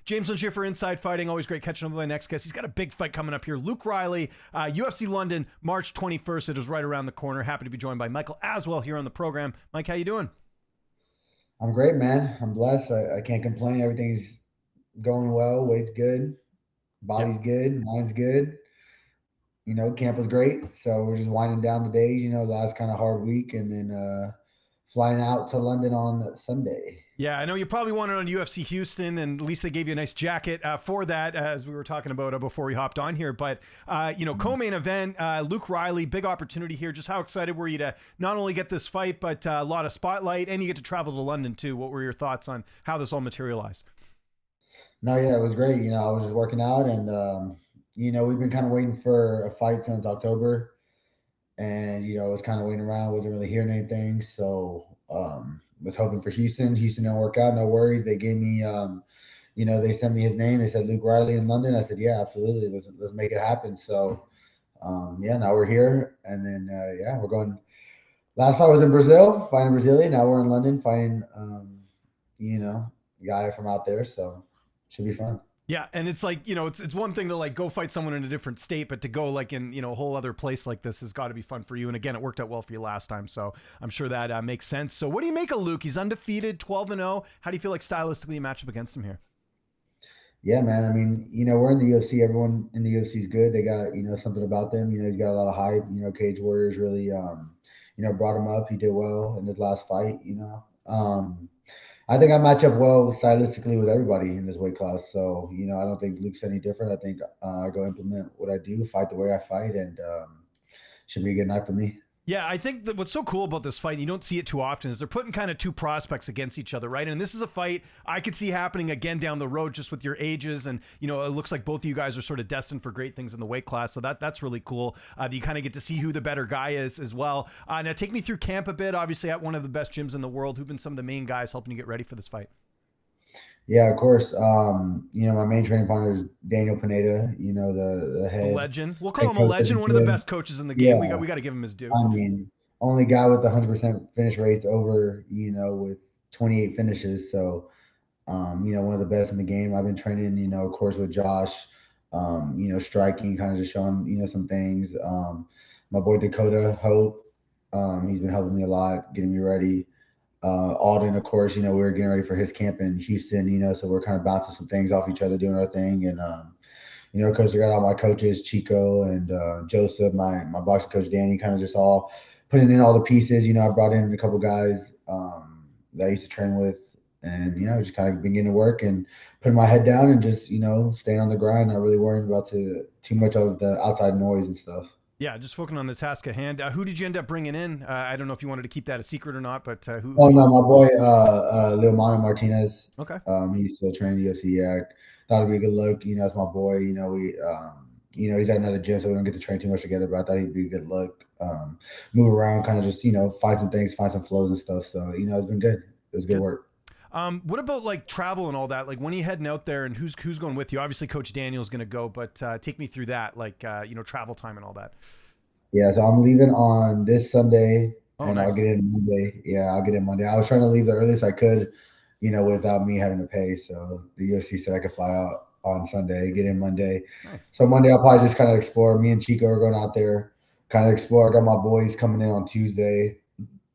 James Lynch here for Inside Fighting. Always great catching up with my next guest. He's got a big fight coming up here. Luke Riley, UFC London, March 21st. It is right around the corner. Happy to be joined by Michael Aswell here on the program. Mike, how you doing? I'm great, man. I'm blessed. I can't complain. Everything's going well. Weight's good. Yep. Body's good. Mind's good. Camp was great. So we're just winding down the days, last kind of hard week and then flying out to London on Sunday. Yeah, I know you probably wanted on UFC Houston, and at least they gave you a nice jacket for that, as we were talking about before we hopped on here. But, co-main event, Luke Riley, big opportunity here. Just how excited were you to not only get this fight, but a lot of spotlight, and you get to travel to London too. What were your thoughts on how this all materialized? No, yeah, it was great. I was just working out and, we've been kind of waiting for a fight since October and, was kind of waiting around, wasn't really hearing anything. So, was hoping for Houston. Houston didn't work out. No worries. They gave me, they sent me his name. They said Luke Riley in London. I said, yeah, absolutely. Let's make it happen. So, now we're here. And then, we're going. Last fight was in Brazil, fighting a Brazilian. Now we're in London, fighting, a guy from out there. So, should be fun. Yeah, and it's like, it's one thing to like go fight someone in a different state, but to go like in, a whole other place like this has got to be fun for you. And again, it worked out well for you last time, so I'm sure that makes sense. So what do you make of Luke? He's undefeated, 12-0. How do you feel like stylistically you match up against him here? Yeah, man. I mean, we're in the UFC. Everyone in the UFC is good. They got, something about them. He's got a lot of hype. Cage Warriors really, brought him up. He did well in his last fight. I think I match up well stylistically with everybody in this weight class. So, I don't think Luke's any different. I think I go implement what I do, fight the way I fight, and should be a good night for me. Yeah, I think that what's so cool about this fight, and you don't see it too often, is they're putting kind of two prospects against each other, right? And this is a fight I could see happening again down the road just with your ages. And, it looks like both of you guys are sort of destined for great things in the weight class. So that's really cool. You kind of get to see who the better guy is as well. Now, take me through camp a bit. Obviously, at one of the best gyms in the world. Who've been some of the main guys helping you get ready for this fight? Yeah, of course. My main training partner is Daniel Pineda, the A head. legend. We'll call him a legend. One of the best coaches in the game. Yeah. We got to give him his due. I mean, only guy with 100% finish rates over, with 28 finishes. So, one of the best in the game. I've been training, of course, with Josh, striking, kind of just showing, some things. My boy Dakota Hope, he's been helping me a lot, getting me ready. Alden, of course, we were getting ready for his camp in Houston, so we're kind of bouncing some things off each other, doing our thing. And, of course, I got all my coaches, Chico and Joseph, my boxing coach, Danny, kind of just all putting in all the pieces. I brought in a couple guys that I used to train with and, just kind of been getting to work and putting my head down and just, staying on the grind, not really worrying about too much of the outside noise and stuff. Yeah, just focusing on the task at hand. Who did you end up bringing in? I don't know if you wanted to keep that a secret or not, but who? Oh, no, my boy, Leomano Martinez. Okay. He used to train the UFC. Yeah, thought it'd be a good look. That's my boy. We, he's at another gym, so we don't get to train too much together, but I thought he'd be a good look. Move around, kind of just, find some things, find some flows and stuff. So, it's been good. It was good work. What about like travel and all that? Like when are you heading out there and who's going with you? Obviously Coach Daniel's going to go, but take me through that, like, travel time and all that. Yeah. So I'm leaving on this Sunday and nice. I'll get in Monday. Yeah. I'll get in Monday. I was trying to leave the earliest I could, without me having to pay. So the UFC said I could fly out on Sunday, get in Monday. Nice. So Monday I'll probably just kind of explore. Me and Chico are going out there, kind of explore. I got my boys coming in on Tuesday.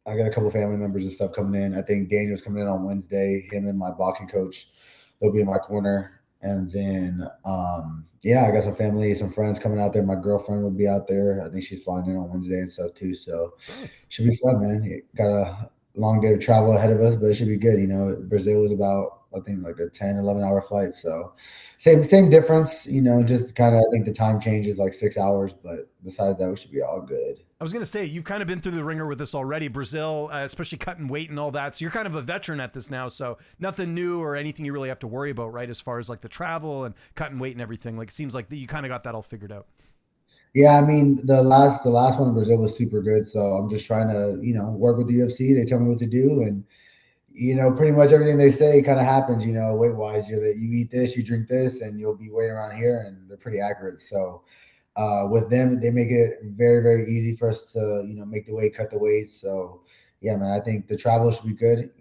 I got a couple family members and stuff coming in. I think Daniel's coming in on Wednesday. Him and my boxing coach, they'll be in my corner. And then, I got some family, some friends coming out there. My girlfriend will be out there. I think she's flying in on Wednesday and stuff too. So should be fun, man. Got a long day of travel ahead of us, but it should be good. Brazil was about, I think, like a 10, 11-hour flight. So same difference, just kind of, I think the time changes like 6 hours, but besides that, we should be all good. I was going to say, you've kind of been through the ringer with this already, Brazil, especially cutting weight and all that. So you're kind of a veteran at this now. So nothing new or anything you really have to worry about, right? As far as like the travel and cutting weight and everything, like it seems like you kind of got that all figured out. Yeah, I mean the last one in Brazil was super good. So I'm just trying to, work with the UFC. They tell me what to do, and pretty much everything they say kind of happens. Weight wise, you eat this, you drink this, and you'll be weighing around here, and they're pretty accurate. So with them, they make it very, very easy for us to, make the weight, cut the weight. So yeah, man, I think the travel should be good.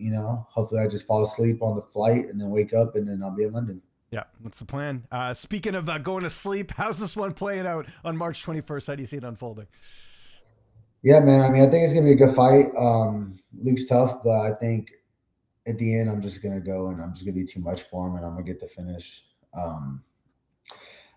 Hopefully I just fall asleep on the flight and then wake up and then I'll be in London. Yeah, that's the plan. Speaking of going to sleep, how's this one playing out on March 21st? How do you see it unfolding? Yeah, man. I mean, I think it's gonna be a good fight. Luke's tough, but I think at the end, I'm just gonna go and I'm just gonna be too much for him, and I'm gonna get the finish. Um,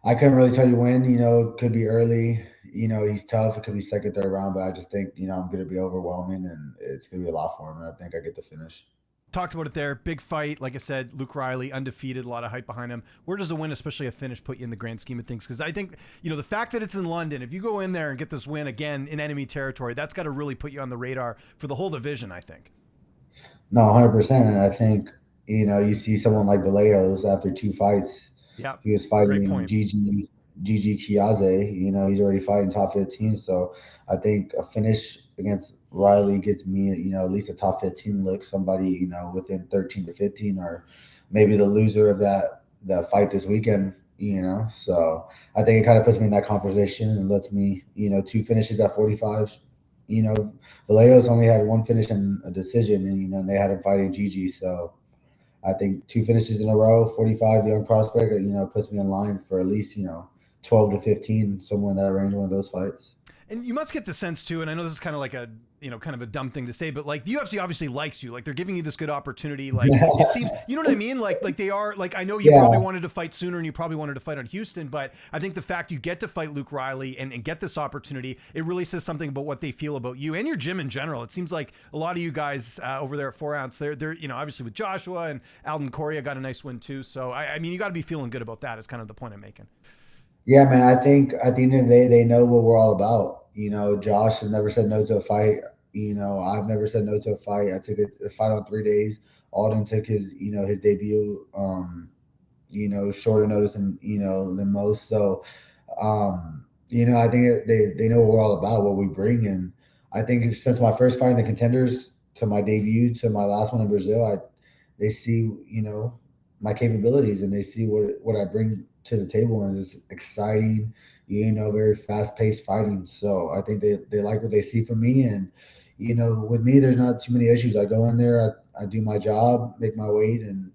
I couldn't really tell you when. It could be early. He's tough. It could be second, third round, but I just think I'm gonna be overwhelming, and it's gonna be a lot for him. And I think I get the finish. Talked about it there. Big fight. Like I said, Luke Riley, undefeated, a lot of hype behind him. Where does a win, especially a finish, put you in the grand scheme of things? Because I think, the fact that it's in London, if you go in there and get this win again in enemy territory, that's got to really put you on the radar for the whole division, I think. No, 100%. And I think you see someone like Vallejos after two fights. Yeah. He was Great fighting point. Gigi Chiaze. He's already fighting top 15. So I think a finish against Riley gets me, at least a top 15 look. Somebody within 13 to 15, or maybe the loser of that fight this weekend. So I think it kind of puts me in that conversation and lets me, two finishes at 45. Vallejos only had one finish and a decision, and they had him fighting Gigi. So I think two finishes in a row, 45 young prospect, puts me in line for at least 12 to 15, somewhere in that range, one of those fights. And you must get the sense too, and I know this is kind of like a, kind of a dumb thing to say, but like the UFC obviously likes you. Like they're giving you this good opportunity. Like it seems, you know what I mean? Like they are, like, I know you probably wanted to fight sooner and you probably wanted to fight on Houston, but I think the fact you get to fight Luke Riley and get this opportunity, it really says something about what they feel about you and your gym in general. It seems like a lot of you guys over there at 4 Ounce, they're, obviously with Joshua and Alden Correa got a nice win too. So I mean, you got to be feeling good about that is kind of the point I'm making. Yeah, man. I think at the end of the day, they know what we're all about. Josh has never said no to a fight. I've never said no to a fight. I took a fight on 3 days. Alden took his debut, shorter notice than most. So, I think they know what we're all about, what we bring. And I think since my first fight in the Contenders to my debut to my last one in Brazil, they see, my capabilities, and they see what I bring to the table, and it's exciting, very fast paced fighting. So I think they like what they see from me. And, with me, there's not too many issues. I go in there, I do my job, make my weight, and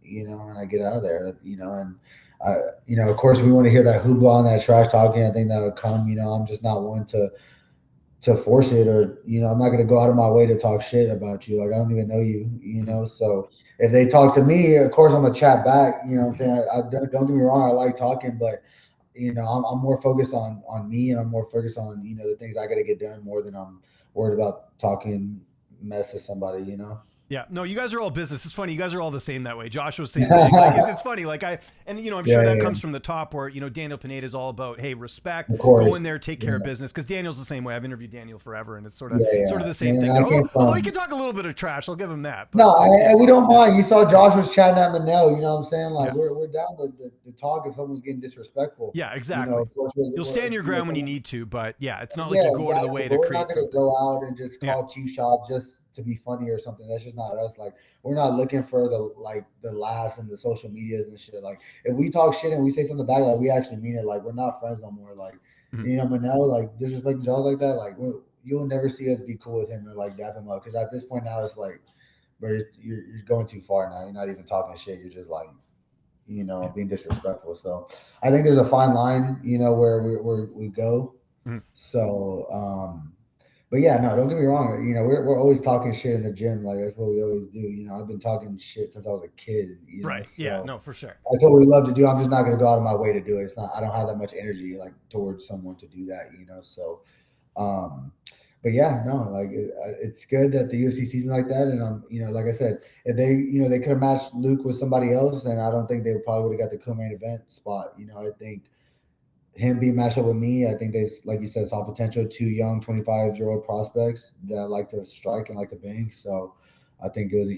I get out of there, and of course we want to hear that hoopla and that trash talking. I think that'll come, I'm just not one to force it, or I'm not going to go out of my way to talk shit about you. Like, I don't even know you, so if they talk to me, of course I'm gonna chat back. What I'm saying, I don't get me wrong, I like talking, but I'm more focused on me, and I'm more focused on the things I got to get done more than I'm worried about talking mess to somebody. Yeah, no, you guys are all business. It's funny. You guys are all the same that way. Joshua's same thing. Like, it's funny. Like I'm sure that comes from the top where, Daniel Pineda is all about, hey, respect, go in there, take care of business. Cause Daniel's the same way. I've interviewed Daniel forever, and it's sort of the same thing. Although he can talk a little bit of trash. I'll give him that. But, and we don't mind. You saw Josh was chatting at Manel, you know what I'm saying? Like we're down to talk if someone's getting disrespectful. Yeah, exactly. You'll stand your ground when you need to, but it's not like you go out of the way to we're create not going to go out and just call cheap shots just to be funny or something. That's just not us. Like, we're not looking for the laughs and the social medias and shit. Like, if we talk shit and we say something back, like, we actually mean it. Like, we're not friends no more. Like, Manel, like, disrespecting Jaws like that, like, you'll never see us be cool with him or like dap him up. Because at this point now, it's like, bro, you're going too far now. You're not even talking shit. You're just like, being disrespectful. So I think there's a fine line, where we go. So, but yeah, no, don't get me wrong. We're always talking shit in the gym. Like, that's what we always do. I've been talking shit since I was a kid. Right. So yeah. No, for sure. that's what we love to do. I'm just not going to go out of my way to do it. It's not. I don't have that much energy like towards someone to do that. So, but yeah, no, like it's good that the UFC sees me like that. And like I said, if they could have matched Luke with somebody else, then I don't think they probably would have got the co-main event spot. I think him being matched up with me, I think they, like you said, saw potential. Two young 25-year-old prospects that like to strike and like to bang. So I think it was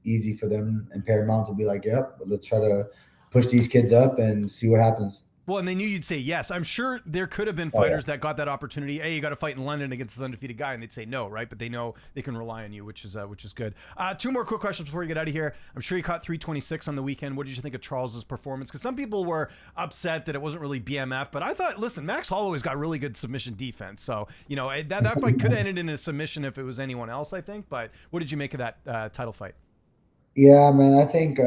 easy for them in Paramount to be like, yep, let's try to push these kids up and see what happens. Well, and they knew you'd say yes. I'm sure there could have been fighters that got that opportunity. Hey, you got to fight in London against this undefeated guy, and they'd say no, right? But they know they can rely on you, which is good. Two more quick questions before we get out of here. I'm sure you caught 326 on the weekend. What did you think of Charles's performance? Because some people were upset that it wasn't really BMF, but I thought, listen, Max Holloway's got really good submission defense. So that fight could have ended in a submission if it was anyone else, I think. But what did you make of that title fight? Yeah, man, I think.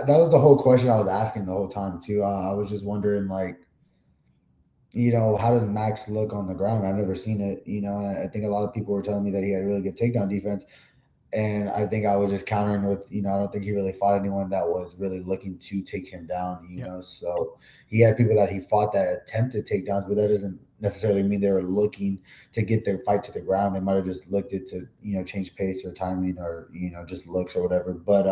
that was the whole question I was asking the whole time too. I was just wondering, like, how does Max look on the ground? I've never seen it, and I think a lot of people were telling me that he had really good takedown defense. And I think I was just countering with, I don't think he really fought anyone that was really looking to take him down, Yeah. So he had people that he fought that attempted takedowns, but that doesn't necessarily mean they were looking to get their fight to the ground. They might have just looked it to, change pace or timing or, just looks or whatever. But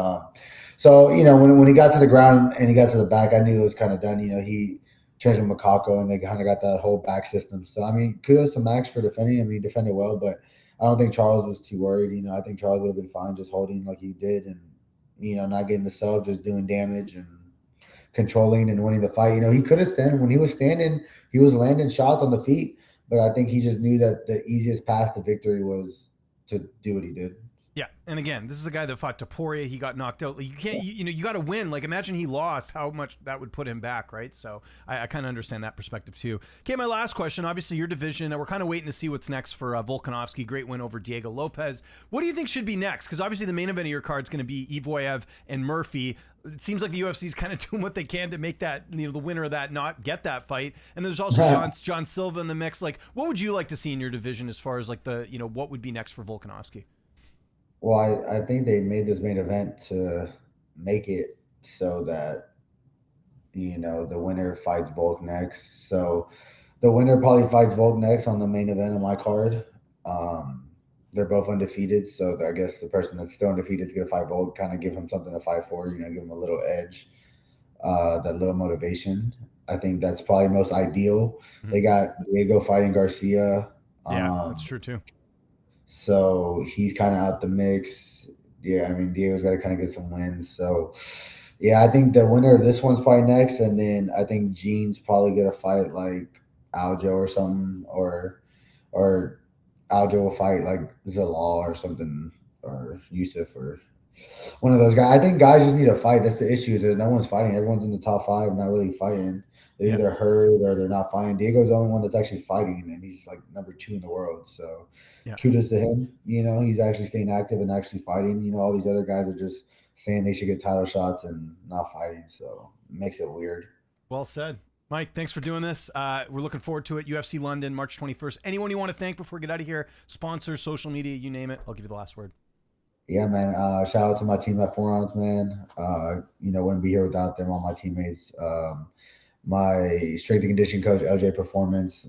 so, when he got to the ground and he got to the back, I knew it was kind of done. He changed with Makako and they kind of got that whole back system. So, I mean, kudos to Max for defending. I mean, he defended well, but I don't think Charles was too worried. I think Charles would have been fine just holding like he did and, not getting the sub, just doing damage and controlling and winning the fight. He could have when he was standing, he was landing shots on the feet, but I think he just knew that the easiest path to victory was to do what he did. Yeah, and again, this is a guy that fought Taporia. He got knocked out. Like, you can't, you got to win. Like, imagine he lost, how much that would put him back, right? So I kind of understand that perspective too. Okay, my last question. Obviously, your division. We're kind of waiting to see what's next for Volkanovski. Great win over Diego Lopez. What do you think should be next? Because obviously, the main event of your card is going to be Evoyev and Murphy. It seems like the UFC is kind of doing what they can to make that, the winner of that not get that fight. And there's also John Silva in the mix. Like, what would you like to see in your division as far as like the, what would be next for Volkanovski? Well, I think they made this main event to make it so that, the winner fights Volk next. So the winner probably fights Volk next on the main event of my card. They're both undefeated. So I guess the person that's still undefeated is going to fight Volk, kind of give him something to fight for, give him a little edge, that little motivation. I think that's probably most ideal. Mm-hmm. They got Diego fighting Garcia. Yeah, that's true too. So he's kind of out the mix. Yeah, I mean, Diego's got to kind of get some wins. So, yeah, I think the winner of this one's probably next. And then I think Gene's probably going to fight like Aljo or something. Or Aljo will fight like Zalal or something. Or Yusuf or one of those guys. I think guys just need to fight. That's the issue is that no one's fighting. Everyone's in the top 5 not really fighting. They're either hurt or they're not fighting. Diego's the only one that's actually fighting, and he's like number 2 in the world. So kudos to him. He's actually staying active and actually fighting. All these other guys are just saying they should get title shots and not fighting. So it makes it weird. Well said. Mike, thanks for doing this. We're looking forward to it. UFC London, March 21st. Anyone you want to thank before we get out of here? Sponsors, social media, you name it. I'll give you the last word. Yeah, man. Shout out to my team at 4 Ounce, man. Wouldn't be here without them, all my teammates. My strength and conditioning coach, LJ Performance,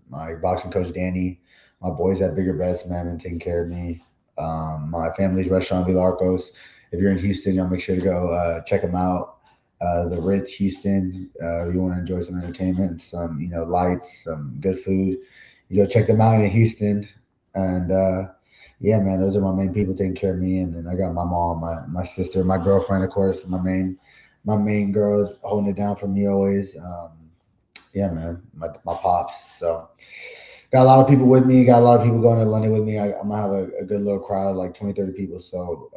my boxing coach, Danny, my boys at Bigger Best, man, been taking care of me. My family's restaurant, Vilarcos. If you're in Houston, y'all make sure to go check them out. The Ritz, Houston. If you want to enjoy some entertainment, some, lights, some good food, you go check them out in Houston. And, yeah, man, those are my main people taking care of me. And then I got my mom, my sister, my girlfriend, of course, my main girl holding it down for me always. Yeah, man, my pops. So got a lot of people with me. Got a lot of people going to London with me. I'm gonna have a good little crowd, like 20, 30 people. So,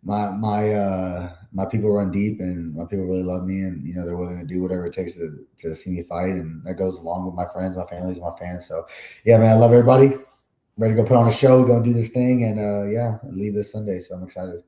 my people run deep, and my people really love me, and they're willing to do whatever it takes to see me fight, and that goes along with my friends, my families, my fans. So, yeah, man, I love everybody. Ready to go put on a show, go do this thing, and leave this Sunday. So I'm excited.